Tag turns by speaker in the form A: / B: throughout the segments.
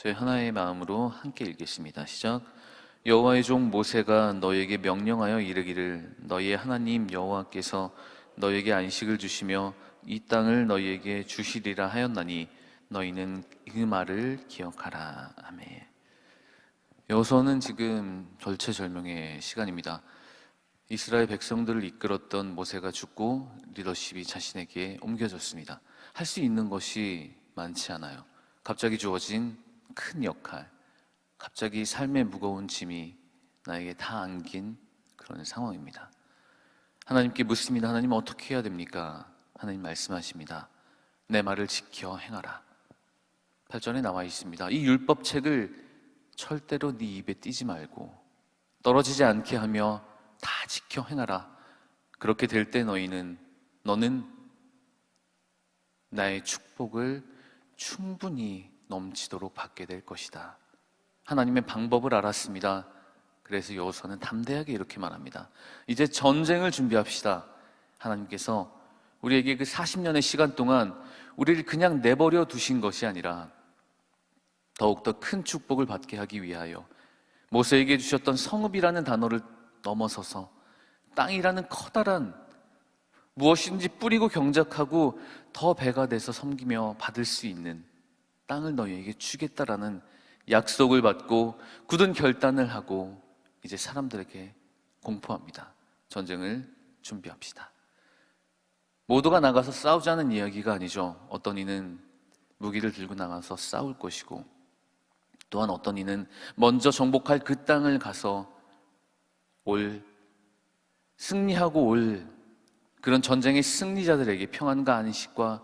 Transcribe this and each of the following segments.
A: 저희 하나의 마음으로 함께 읽겠습니다. 시작. 여호와의 종 모세가 너에게 명령하여 이르기를 너희의 하나님 여호와께서 너에게 안식을 주시며 이 땅을 너희에게 주시리라 하였나니 너희는 그 말을 기억하라. 아멘. 여호수아는 지금 절체절명의 시간입니다. 이스라엘 백성들을 이끌었던 모세가 죽고 리더십이 자신에게 옮겨졌습니다. 할 수 있는 것이 많지 않아요. 갑자기 주어진 큰 역할, 갑자기 삶의 무거운 짐이 나에게 다 안긴 그런 상황입니다. 하나님께 묻습니다. 하나님, 어떻게 해야 됩니까? 하나님 말씀하십니다. 내 말을 지켜 행하라. 8절에 나와 있습니다. 이 율법책을 절대로 네 입에 띄지 말고 떨어지지 않게 하며 다 지켜 행하라. 그렇게 될 때 너는 나의 축복을 충분히 넘치도록 받게 될 것이다. 하나님의 방법을 알았습니다. 그래서 여호수아는 담대하게 이렇게 말합니다. 이제 전쟁을 준비합시다. 하나님께서 우리에게 그 40년의 시간 동안 우리를 그냥 내버려 두신 것이 아니라 더욱더 큰 축복을 받게 하기 위하여 모세에게 주셨던 성읍이라는 단어를 넘어서서 땅이라는 커다란 무엇이든지 뿌리고 경작하고 더 배가 돼서 섬기며 받을 수 있는 땅을 너희에게 주겠다라는 약속을 받고 굳은 결단을 하고 이제 사람들에게 공포합니다. 전쟁을 준비합시다. 모두가 나가서 싸우자는 이야기가 아니죠. 어떤 이는 무기를 들고 나가서 싸울 것이고 또한 어떤 이는 먼저 정복할 그 땅을 가서 승리하고 올 그런 전쟁의 승리자들에게 평안과 안식과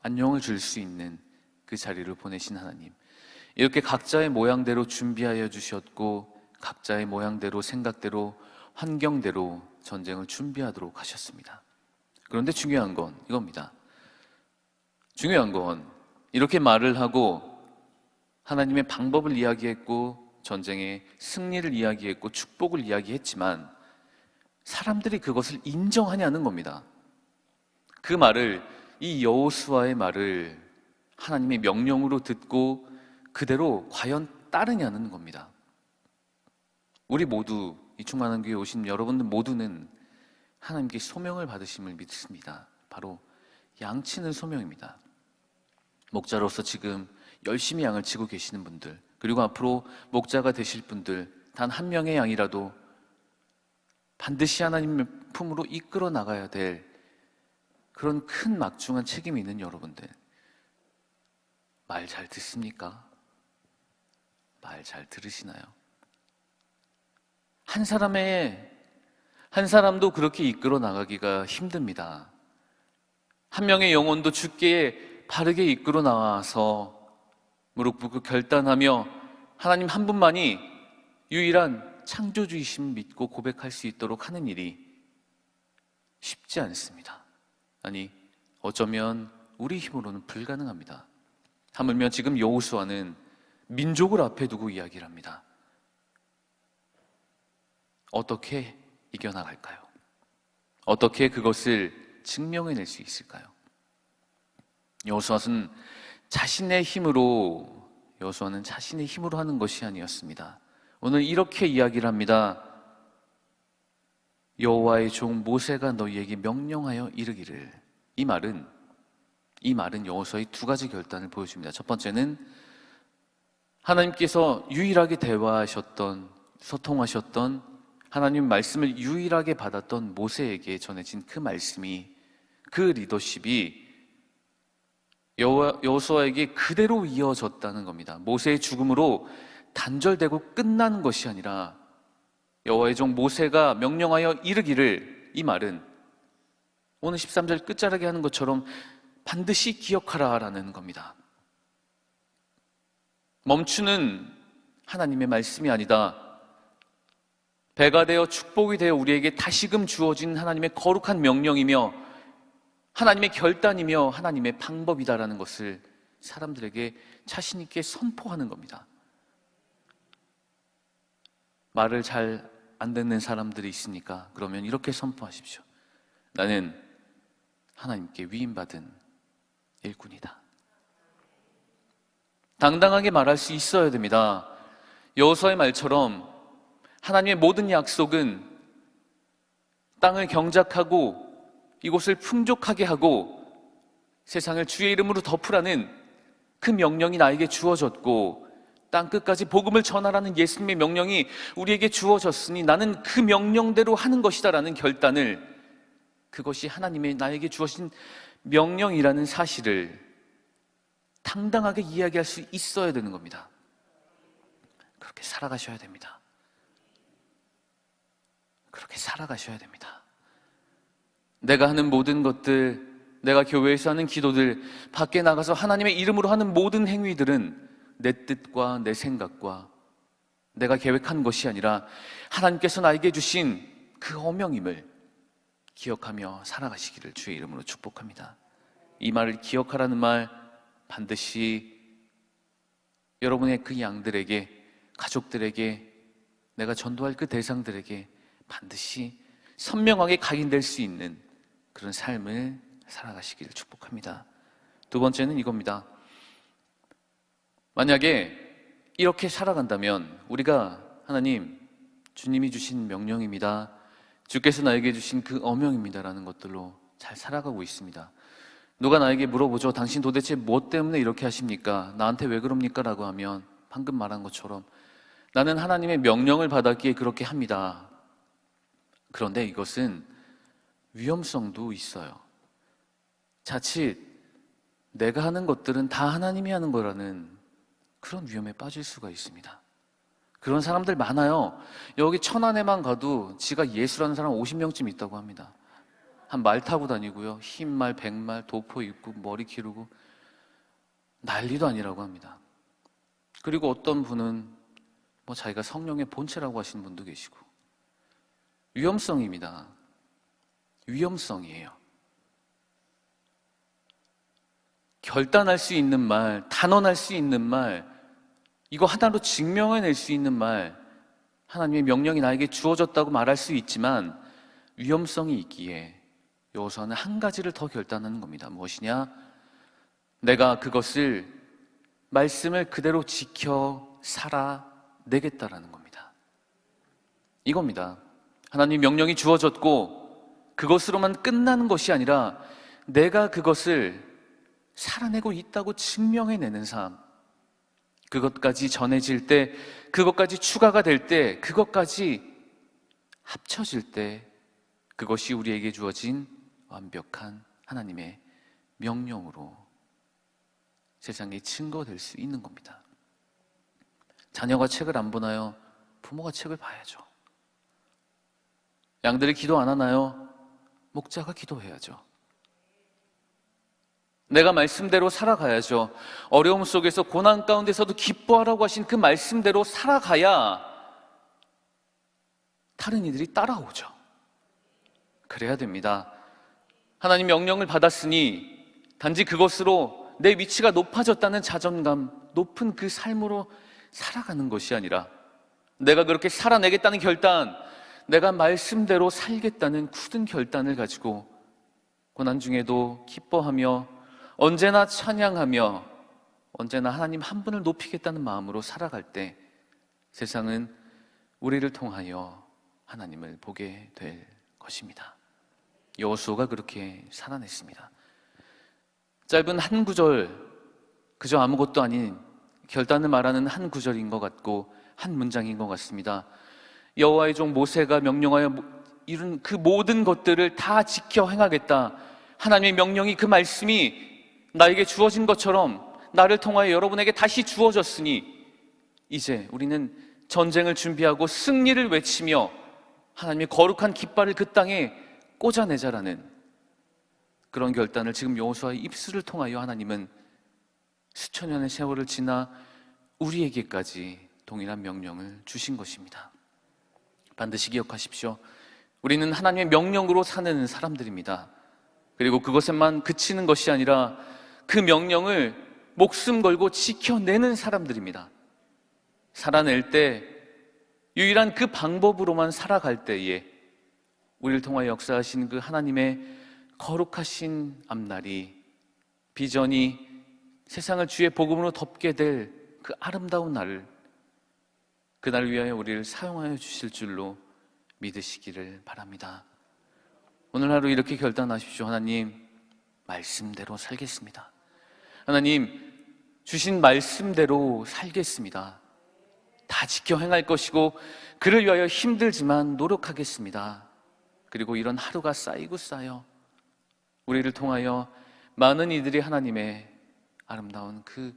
A: 안녕을 줄 수 있는 그 자리를 보내신 하나님, 이렇게 각자의 모양대로 준비하여 주셨고 각자의 모양대로 생각대로 환경대로 전쟁을 준비하도록 하셨습니다. 그런데 중요한 건 이겁니다. 중요한 건 이렇게 말을 하고 하나님의 방법을 이야기했고 전쟁의 승리를 이야기했고 축복을 이야기했지만 사람들이 그것을 인정하냐는 겁니다. 그 말을, 이 여호수아의 말을 하나님의 명령으로 듣고 그대로 과연 따르냐는 겁니다. 우리 모두, 이 충만한 교회에 오신 여러분들 모두는 하나님께 소명을 받으심을 믿습니다. 바로 양치는 소명입니다. 목자로서 지금 열심히 양을 치고 계시는 분들, 그리고 앞으로 목자가 되실 분들, 단 한 명의 양이라도 반드시 하나님의 품으로 이끌어 나가야 될 그런 큰 막중한 책임이 있는 여러분들, 말 잘 듣습니까? 말 잘 들으시나요? 한 사람도 그렇게 이끌어 나가기가 힘듭니다. 한 명의 영혼도 주께 바르게 이끌어 나와서 무릎 꿇고 결단하며 하나님 한 분만이 유일한 창조주이심 믿고 고백할 수 있도록 하는 일이 쉽지 않습니다. 아니, 어쩌면 우리 힘으로는 불가능합니다. 하물며 지금 여호수아는 민족을 앞에 두고 이야기를 합니다. 어떻게 이겨나갈까요? 어떻게 그것을 증명해낼 수 있을까요? 여호수아는 자신의 힘으로 하는 것이 아니었습니다. 오늘 이렇게 이야기를 합니다. 여호와의 종 모세가 너희에게 명령하여 이르기를. 이 말은 여호수아의 두 가지 결단을 보여줍니다. 첫 번째는 하나님께서 유일하게 소통하셨던 하나님 말씀을 유일하게 받았던 모세에게 전해진 그 말씀이, 그 리더십이 여호수아에게 그대로 이어졌다는 겁니다. 모세의 죽음으로 단절되고 끝나는 것이 아니라 여호와의 종 모세가 명령하여 이르기를, 이 말은 오늘 13절 끝자락에 하는 것처럼 반드시 기억하라라는 겁니다. 멈추는 하나님의 말씀이 아니다. 배가 되어 축복이 되어 우리에게 다시금 주어진 하나님의 거룩한 명령이며 하나님의 결단이며 하나님의 방법이다라는 것을 사람들에게 자신 있게 선포하는 겁니다. 말을 잘 안 듣는 사람들이 있으니까 그러면 이렇게 선포하십시오. 나는 하나님께 위임받은 일꾼이다. 당당하게 말할 수 있어야 됩니다. 여호수아의 말처럼 하나님의 모든 약속은 땅을 경작하고 이곳을 풍족하게 하고 세상을 주의 이름으로 덮으라는 그 명령이 나에게 주어졌고, 땅끝까지 복음을 전하라는 예수님의 명령이 우리에게 주어졌으니 나는 그 명령대로 하는 것이다라는 결단을, 그것이 하나님의 나에게 주어진 명령이라는 사실을 당당하게 이야기할 수 있어야 되는 겁니다. 그렇게 살아가셔야 됩니다. 그렇게 살아가셔야 됩니다. 내가 하는 모든 것들, 내가 교회에서 하는 기도들, 밖에 나가서 하나님의 이름으로 하는 모든 행위들은 내 뜻과 내 생각과 내가 계획한 것이 아니라 하나님께서 나에게 주신 그 어명임을 기억하며 살아가시기를 주의 이름으로 축복합니다. 이 말을 기억하라는 말, 반드시 여러분의 그 양들에게, 가족들에게, 내가 전도할 그 대상들에게 반드시 선명하게 각인될 수 있는 그런 삶을 살아가시기를 축복합니다. 두 번째는 이겁니다. 만약에 이렇게 살아간다면 우리가 하나님, 주님이 주신 명령입니다, 주께서 나에게 주신 그 어명입니다라는 것들로 잘 살아가고 있습니다. 누가 나에게 물어보죠. 당신 도대체 뭐 때문에 이렇게 하십니까? 나한테 왜 그럽니까? 라고 하면 방금 말한 것처럼 나는 하나님의 명령을 받았기에 그렇게 합니다. 그런데 이것은 위험성도 있어요. 자칫 내가 하는 것들은 다 하나님이 하는 거라는 그런 위험에 빠질 수가 있습니다. 그런 사람들 많아요. 여기 천안에만 가도 지가 예수라는 사람 50명쯤 있다고 합니다. 한 말 타고 다니고요, 흰말, 백말, 도포 입고 머리 기르고 난리도 아니라고 합니다. 그리고 어떤 분은 뭐 자기가 성령의 본체라고 하시는 분도 계시고. 위험성입니다. 위험성이에요. 결단할 수 있는 말, 단언할 수 있는 말, 이거 하나로 증명해낼 수 있는 말, 하나님의 명령이 나에게 주어졌다고 말할 수 있지만 위험성이 있기에 여호수아는 한 가지를 더 결단하는 겁니다. 무엇이냐? 내가 그것을, 말씀을 그대로 지켜 살아내겠다라는 겁니다. 이겁니다. 하나님 명령이 주어졌고 그것으로만 끝나는 것이 아니라 내가 그것을 살아내고 있다고 증명해내는 삶, 그것까지 전해질 때, 그것까지 추가가 될 때, 그것까지 합쳐질 때 그것이 우리에게 주어진 완벽한 하나님의 명령으로 세상에 증거될 수 있는 겁니다. 자녀가 책을 안 보나요? 부모가 책을 봐야죠. 양들이 기도 안 하나요? 목자가 기도해야죠. 내가 말씀대로 살아가야죠. 어려움 속에서, 고난 가운데서도 기뻐하라고 하신 그 말씀대로 살아가야 다른 이들이 따라오죠. 그래야 됩니다. 하나님 명령을 받았으니 단지 그것으로 내 위치가 높아졌다는 자존감, 높은 그 삶으로 살아가는 것이 아니라 내가 그렇게 살아내겠다는 결단, 내가 말씀대로 살겠다는 굳은 결단을 가지고 고난 중에도 기뻐하며 언제나 찬양하며 언제나 하나님 한 분을 높이겠다는 마음으로 살아갈 때 세상은 우리를 통하여 하나님을 보게 될 것입니다. 여호수아가 그렇게 살아냈습니다. 짧은 한 구절, 그저 아무것도 아닌 결단을 말하는 한 구절인 것 같고 한 문장인 것 같습니다. 여호와의 종 모세가 명령하여 이룬 그 모든 것들을 다 지켜 행하겠다. 하나님의 명령이, 그 말씀이 나에게 주어진 것처럼 나를 통하여 여러분에게 다시 주어졌으니 이제 우리는 전쟁을 준비하고 승리를 외치며 하나님의 거룩한 깃발을 그 땅에 꽂아내자라는 그런 결단을 지금 여호수아의 입술을 통하여 하나님은 수천 년의 세월을 지나 우리에게까지 동일한 명령을 주신 것입니다. 반드시 기억하십시오. 우리는 하나님의 명령으로 사는 사람들입니다. 그리고 그것에만 그치는 것이 아니라 그 명령을 목숨 걸고 지켜내는 사람들입니다. 살아낼 때 유일한 그 방법으로만 살아갈 때에 우리를 통하여 역사하신 그 하나님의 거룩하신 앞날이, 비전이 세상을 주의 복음으로 덮게 될 그 아름다운 날을, 그날 위하여 우리를 사용하여 주실 줄로 믿으시기를 바랍니다. 오늘 하루 이렇게 결단하십시오. 하나님, 말씀대로 살겠습니다. 하나님, 주신 말씀대로 살겠습니다. 다 지켜 행할 것이고 그를 위하여 힘들지만 노력하겠습니다. 그리고 이런 하루가 쌓이고 쌓여 우리를 통하여 많은 이들이 하나님의 아름다운 그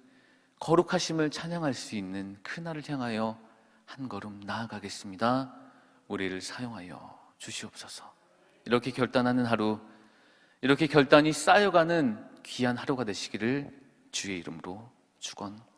A: 거룩하심을 찬양할 수 있는 그날을 향하여 한 걸음 나아가겠습니다. 우리를 사용하여 주시옵소서. 이렇게 결단하는 하루, 이렇게 결단이 쌓여가는 귀한 하루가 되시기를 주의 이름으로 축원합니다.